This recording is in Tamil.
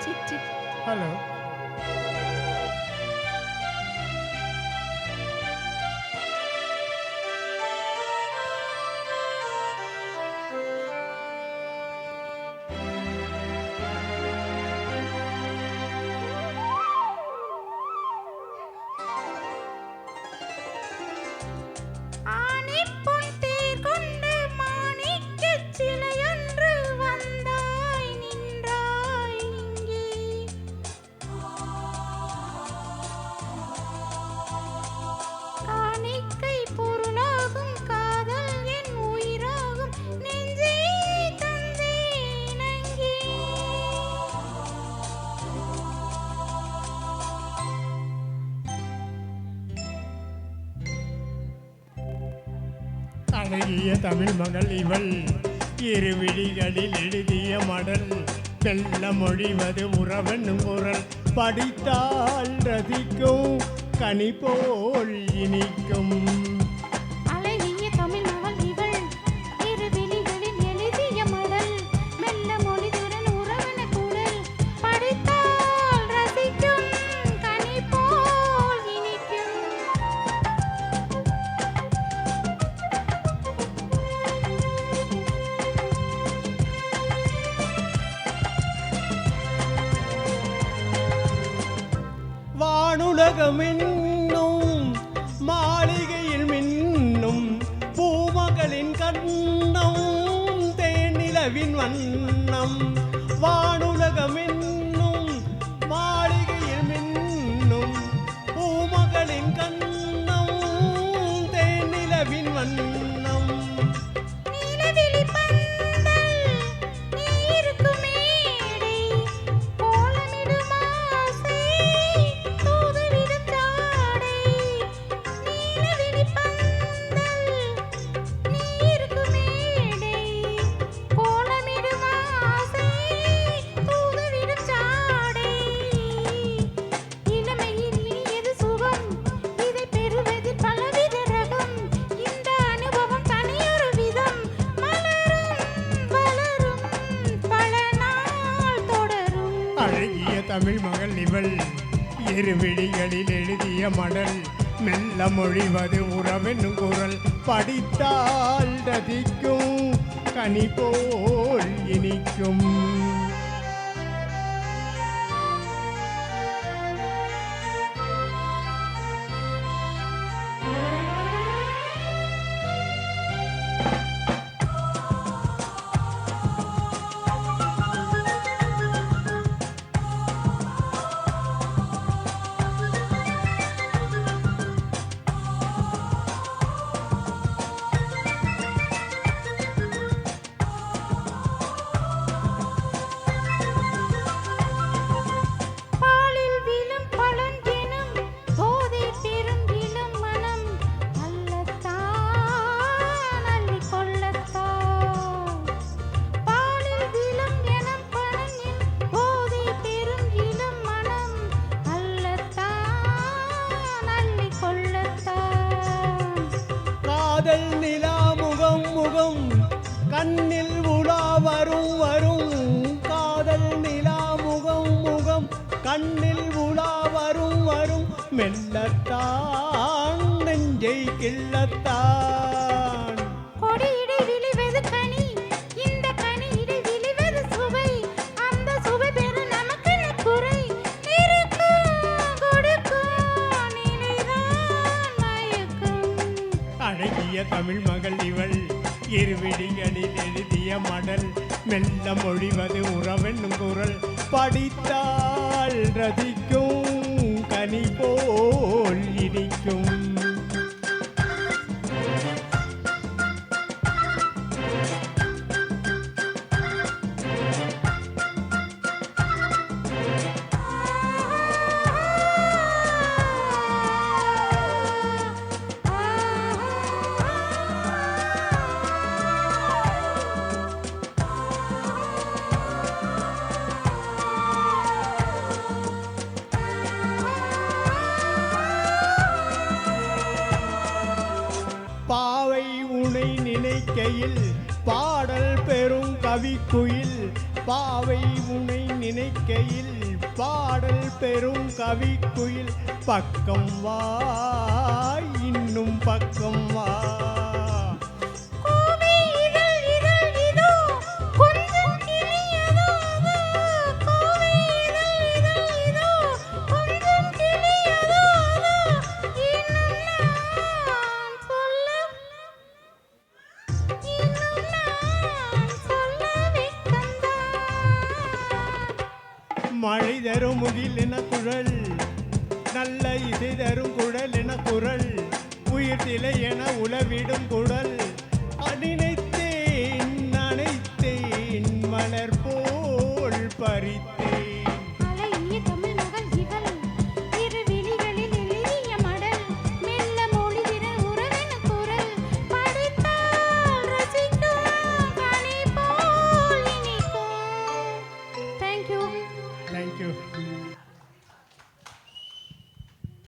ஹலோ. ஆணிப்பொன் தேர் கொண்டு மாணிக்கச் சிலையொன்று வந்தாய் நின்றாய் இங்கே. காணிக்கை பொருளாகும் காதல் என் உயிராகும் நெஞ்சை தந்தேன் அங்கே. அழகிய தமிழ் மகள் இவள் இருவிழிகளில் எழுதிய மடல் வெல்ல மொழிவது உறவென்னும் குரல் படித்தால் ரசிக்கும் கனி போல் இனிக்கும். அழகிய தமிழ் மகள் இவள் இரு விழிகளில் எழுதிய மடல் மெல்ல மொழிதுடன் உறவன குரல் படித்தால் ரசிக்கும் கனி போல் இனிக்கும். வானுலகம் என்னும் மாளிகையில் மின்னும் பூமகளின் கண்ணம் தேனிலவின் வண்ணம். வானுலகம் என்னும் மாளிகையில் மின்னும் பூமகளின் கண்ணம் தேனிலவின் வண்ணம். நீலவிழி பந்தல் நீ இருக்கும் மேடை கோலமிடும் ஆசை தூதுவிடும் ஜாடை. நீலவிழி பந்தல் நீ இருக்கும் மேடை கோலமிடும் ஆசை தூதுவிடும் ஜாடை. இளமையில் இனியது சுகம் இதை பெறுவதில் பலவித ரகம். இந்த அனுபவம் தனியொரு விதம் மலரும் வளரும் பல நாள் தொடரும். அழகிய தமிழ் மகள் இவள் இருவிழிகளில் எழுதிய மடல் மெல்ல மொழிவது உறவென்னும் குரல் படித்தால் ரசிக்கும் கனி போல் இனிக்கும். பாலில் விழும் பழந்தினம் போதை பெறும் இளம் மனம் அல்லத்தான் அள்ளிக் கொள்ளத்தான். பாலில் விழும் எனம் பழந்தின் போதை பெறும் இளம் மனம் அல்லத்தான் அள்ளிக் கொள்ளத்தான். காதல் நிலா முகம் முகம் கண்ணில் உலா வரும் வரும். காதல் நிலா முகம் முகம் கண்ணில் உலா வரும் வரும். மெல்லத்தான் நெஞ்சை கிள்ளத்தான். கொடியிடை விளைவது கனி இந்த கனியிடை விளைவது சுவை. அந்த சுவை பெற நமக்கென்ன குறை இருக்கும் கொடுக்கும் நிலைதான் மயக்கும். அழகிய தமிழ் மகள் இவள் இருவிழிகளில் எழுதிய மடல் மெல்ல மொழிவது உறவென்னும் குரல் படித்தால் ரசிக்கும் கனி போல் இனிக்கும். பாவை உனை நினைக்கையில் பாடல் பெறும் கவிக்குயில் பாவை உனை நினைக்கையில் பாடல் பெரும் கவிக்குயில் பக்கம் வா இன்னும் பக்கம் வா கோவை இதழ் இதழ் இதோ கொஞ்சம் கிளியதோ அதோ. கோவை இதழ் இதழ் இதோ கொஞ்சம் கிளியதோ அதோ. இன்னும் நான் சொல்ல வெட்கம்தான். மழை தரும் முகில் என குழல் நல்ல இசை தரும் குழல் என குரல் உயிர் திலை என உளவிடும் குழல் நினைத்தேன் நனைத்தேன் மலர் போல் பறித்தேன் அழகிய தமிழ் மகள் இவள் இரு விழிகளில் எழுதிய மடல் மெல்ல மொழிகிற உறவென குரல் படித்தால் ரசிக்கும் கனி போல் இனிக்கும். Thank you. தேங்க்யூ